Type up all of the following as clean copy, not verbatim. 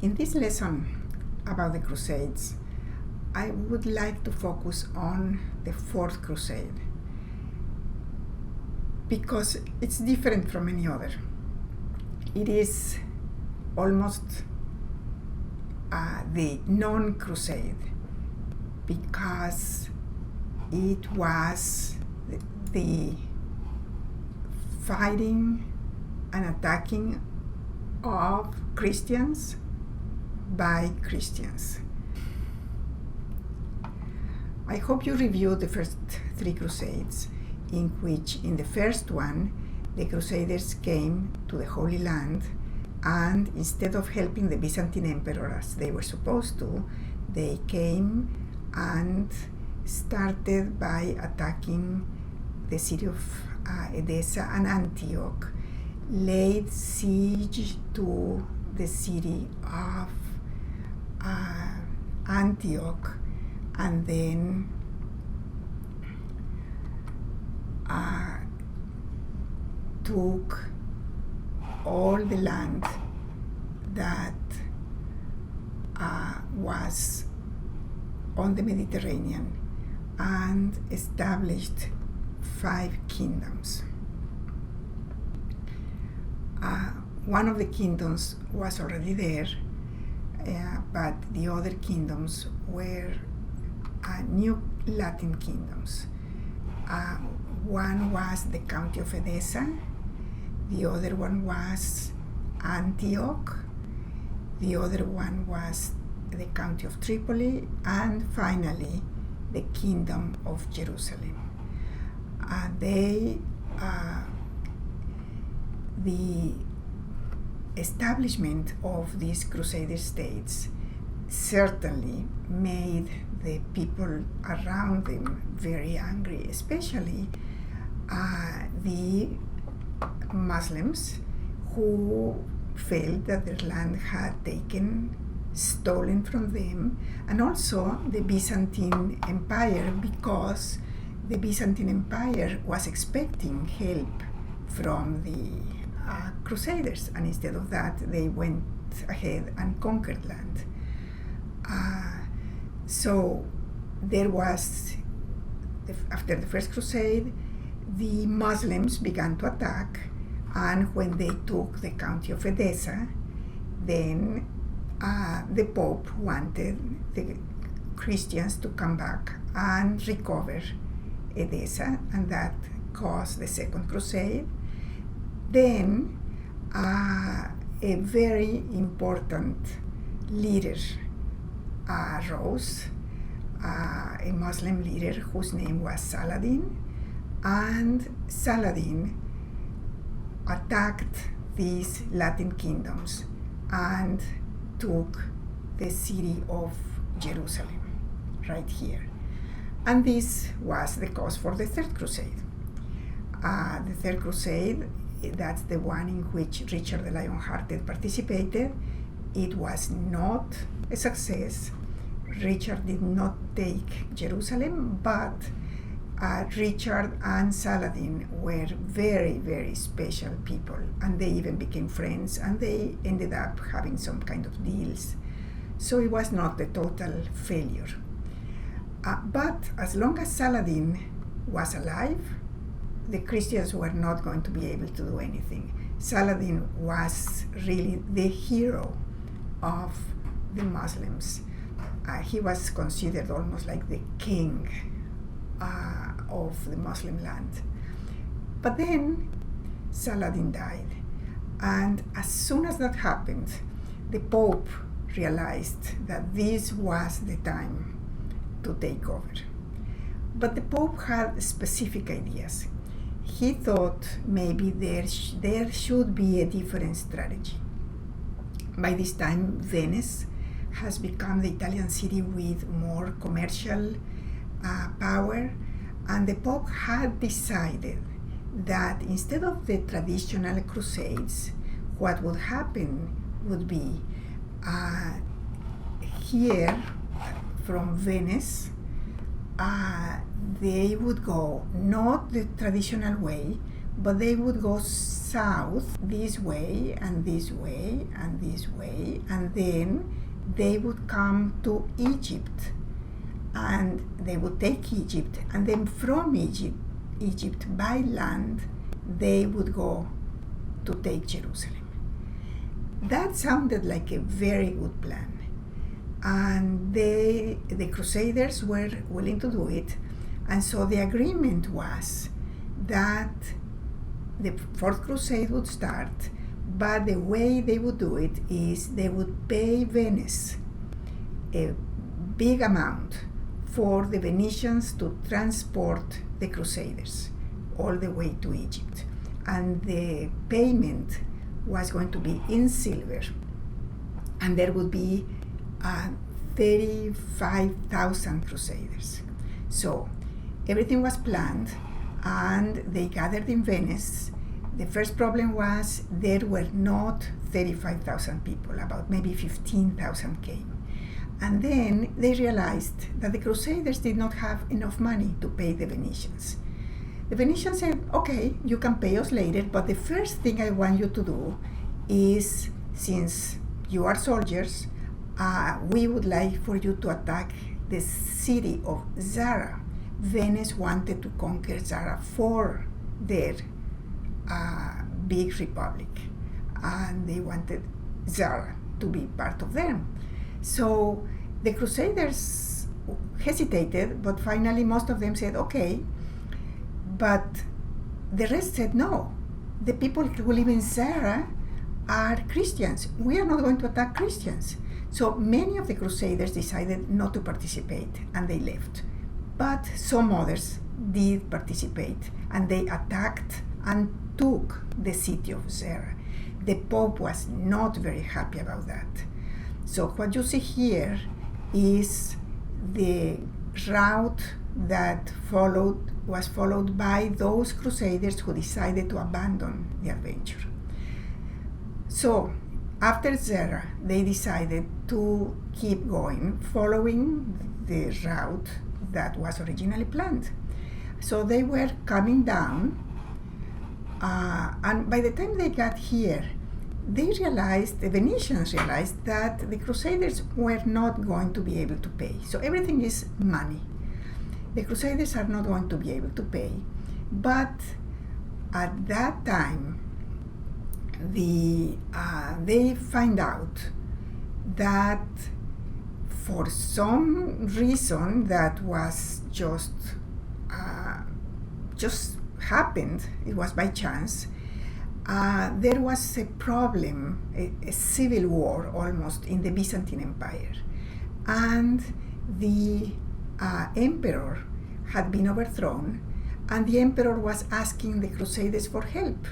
In this lesson about the Crusades, I would like to focus on the Fourth Crusade because it's different from any other. It is almost the non-crusade because it was the fighting and attacking of Christians by Christians. I hope you review the first three Crusades, in which in the first one the Crusaders came to the Holy Land, and instead of helping the Byzantine Emperor as they were supposed to, they came and started by attacking the city of Edessa and Antioch, laid siege to the city of Antioch, and then took all the land that was on the Mediterranean and established 5 kingdoms. One of the kingdoms was already there, but the other kingdoms were new Latin kingdoms. One was the county of Edessa, the other one was Antioch, the other one was the county of Tripoli, and finally the kingdom of Jerusalem. The establishment of these Crusader states certainly made the people around them very angry, especially the Muslims, who felt that their land had stolen from them, and also the Byzantine Empire, because the Byzantine Empire was expecting help from the Crusaders, and instead of that they went ahead and conquered land. So there was, after the First Crusade, the Muslims began to attack, and when they took the county of Edessa, then the Pope wanted the Christians to come back and recover Edessa, and that caused the Second Crusade. Then a very important leader rose, a Muslim leader whose name was Saladin, and Saladin attacked these Latin kingdoms and took the city of Jerusalem, right here. And this was the cause for the Third Crusade. The Third Crusade, that's the one in which Richard the Lionhearted participated. It was not a success. Richard did not take Jerusalem, but Richard and Saladin were very, very special people, and they even became friends, and they ended up having some kind of deals. So it was not a total failure. But as long as Saladin was alive, the Christians were not going to be able to do anything. Saladin was really the hero of the Muslims. He was considered almost like the king of the Muslim land. But then Saladin died, and as soon as that happened, the Pope realized that this was the time to take over. But the Pope had specific ideas. He thought maybe there should be a different strategy. By this time, Venice has become the Italian city with more commercial power, and the Pope had decided that instead of the traditional crusades, what would happen would be here from Venice, they would go not the traditional way, but they would go south this way and this way and this way, and then they would come to Egypt, and they would take Egypt, and then from Egypt by land, they would go to take Jerusalem. That sounded like a very good plan. And the Crusaders were willing to do it. And so the agreement was that the Fourth Crusade would start, but the way they would do it is they would pay Venice a big amount for the Venetians to transport the Crusaders all the way to Egypt. And the payment was going to be in silver. And there would be 35,000 Crusaders. So everything was planned, and they gathered in Venice. The first problem was there were not 35,000 people, about maybe 15,000 came. And then they realized that the Crusaders did not have enough money to pay the Venetians. The Venetians said, okay, you can pay us later, but the first thing I want you to do is, since you are soldiers, we would like for you to attack the city of Zara. Venice wanted to conquer Zara for their big republic, and they wanted Zara to be part of them. So the Crusaders hesitated, but finally most of them said, okay, but the rest said, no, the people who live in Zara are Christians. We are not going to attack Christians. So many of the Crusaders decided not to participate, and they left. But some others did participate, and they attacked and took the city of Zara. The Pope was not very happy about that. So what you see here is the route that was followed by those Crusaders who decided to abandon the adventure. So after Zara, they decided to keep going, following the route that was originally planned. So they were coming down, and by the time they got here, the Venetians realized that the Crusaders were not going to be able to pay. So everything is money. The Crusaders are not going to be able to pay. But at that time, they find out that for some reason that was just happened, it was by chance, there was a problem, a civil war almost in the Byzantine Empire. And the emperor had been overthrown, and the emperor was asking the Crusaders for help.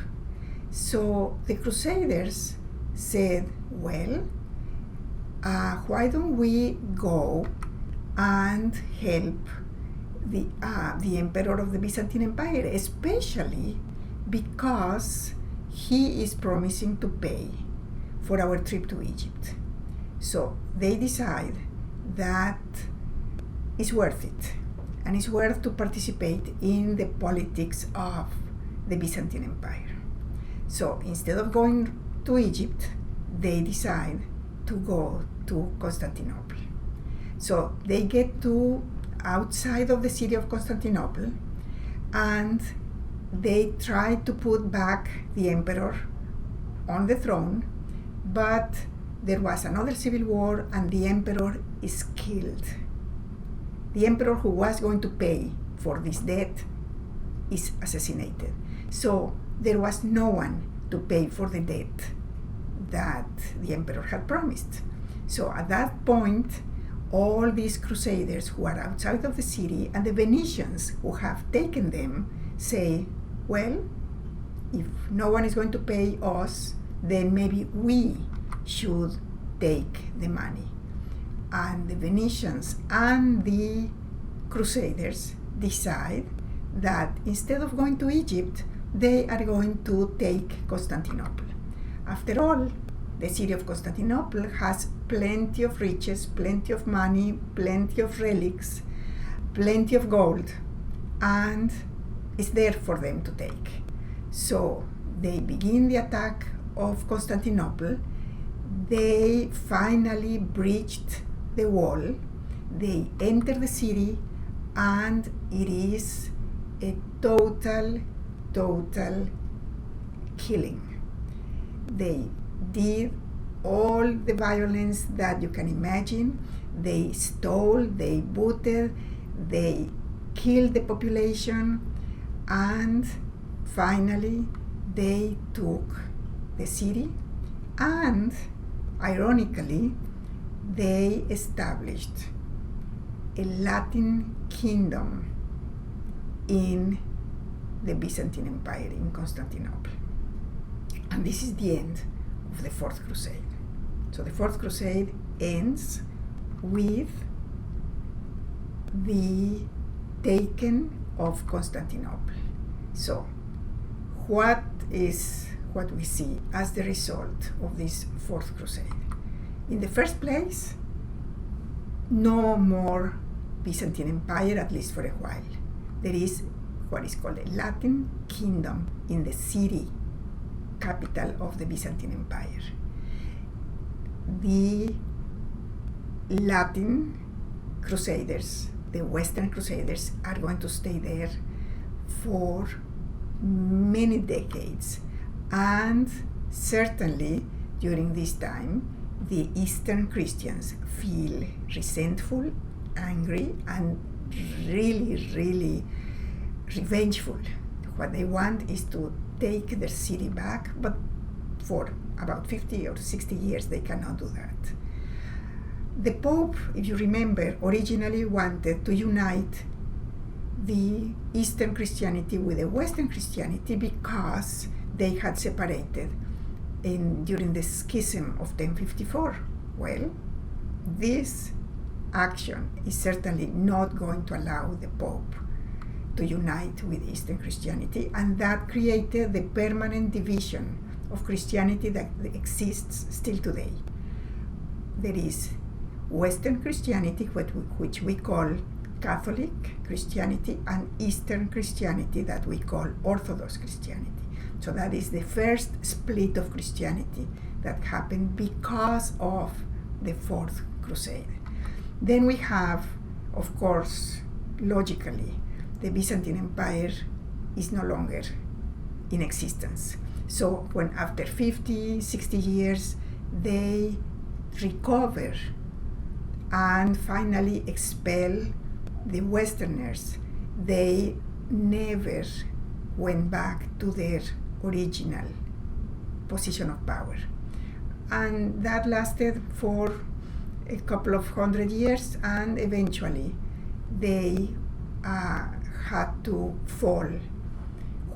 So the Crusaders said, well, why don't we go and help the emperor of the Byzantine Empire, especially because he is promising to pay for our trip to Egypt. So they decide that it's worth it, and it's worth to participate in the politics of the Byzantine Empire. So instead of going to Egypt, they decide to go to Constantinople. So they get to outside of the city of Constantinople, and they try to put back the emperor on the throne, but there was another civil war, and the emperor is killed. The emperor who was going to pay for this debt is assassinated. So there was no one to pay for the debt that the emperor had promised. So at that point, all these Crusaders who are outside of the city and the Venetians who have taken them say, well, if no one is going to pay us, then maybe we should take the money. And the Venetians and the Crusaders decide that instead of going to Egypt, they are going to take Constantinople. After all, the city of Constantinople has plenty of riches, plenty of money, plenty of relics, plenty of gold, and it's there for them to take. So they begin the attack of Constantinople. They finally breached the wall. They enter the city, and it is a total killing. They did all the violence that you can imagine. They stole, they booted, they killed the population, and finally they took the city, and ironically they established a Latin kingdom in the Byzantine Empire in Constantinople. And this is the end of the Fourth Crusade. So the Fourth Crusade ends with the taking of Constantinople. So what is what we see as the result of this Fourth Crusade? In the first place, no more Byzantine Empire, at least for a while. There is what is called a Latin kingdom in the city capital of the Byzantine Empire. The Latin Crusaders, the Western Crusaders, are going to stay there for many decades, and certainly during this time the Eastern Christians feel resentful, angry, and really revengeful. What they want is to take their city back, but for about 50 or 60 years they cannot do that. The Pope, if you remember, originally wanted to unite the Eastern Christianity with the Western Christianity because they had separated during the schism of 1054. Well, this action is certainly not going to allow the Pope to unite with Eastern Christianity, and that created the permanent division of Christianity that exists still today. There is Western Christianity, which we call Catholic Christianity, and Eastern Christianity that we call Orthodox Christianity. So that is the first split of Christianity that happened because of the Fourth Crusade. Then we have, of course, logically, the Byzantine Empire is no longer in existence. So when after 50, 60 years, they recover and finally expel the Westerners, they never went back to their original position of power. And that lasted for a couple of 100 years, and eventually they had to fall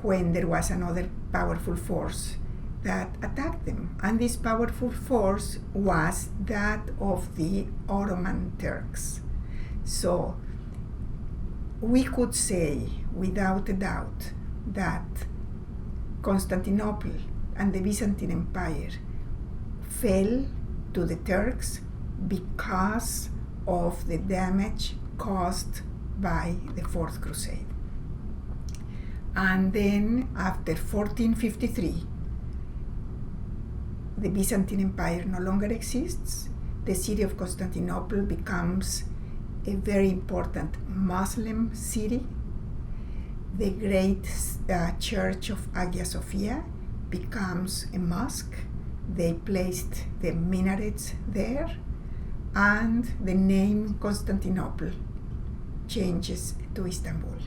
when there was another powerful force that attacked them. And this powerful force was that of the Ottoman Turks. So we could say without a doubt that Constantinople and the Byzantine Empire fell to the Turks because of the damage caused by the Fourth Crusade. And then after 1453, the Byzantine Empire no longer exists. The city of Constantinople becomes a very important Muslim city. The great church of Hagia Sophia becomes a mosque. They placed the minarets there, and the name Constantinople changes to Istanbul.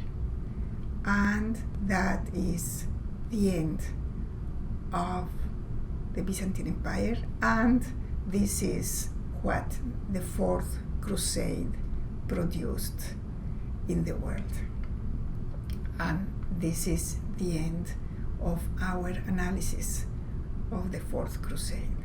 And that is the end of the Byzantine Empire, and this is what the Fourth Crusade produced in the world. And this is the end of our analysis of the Fourth Crusade.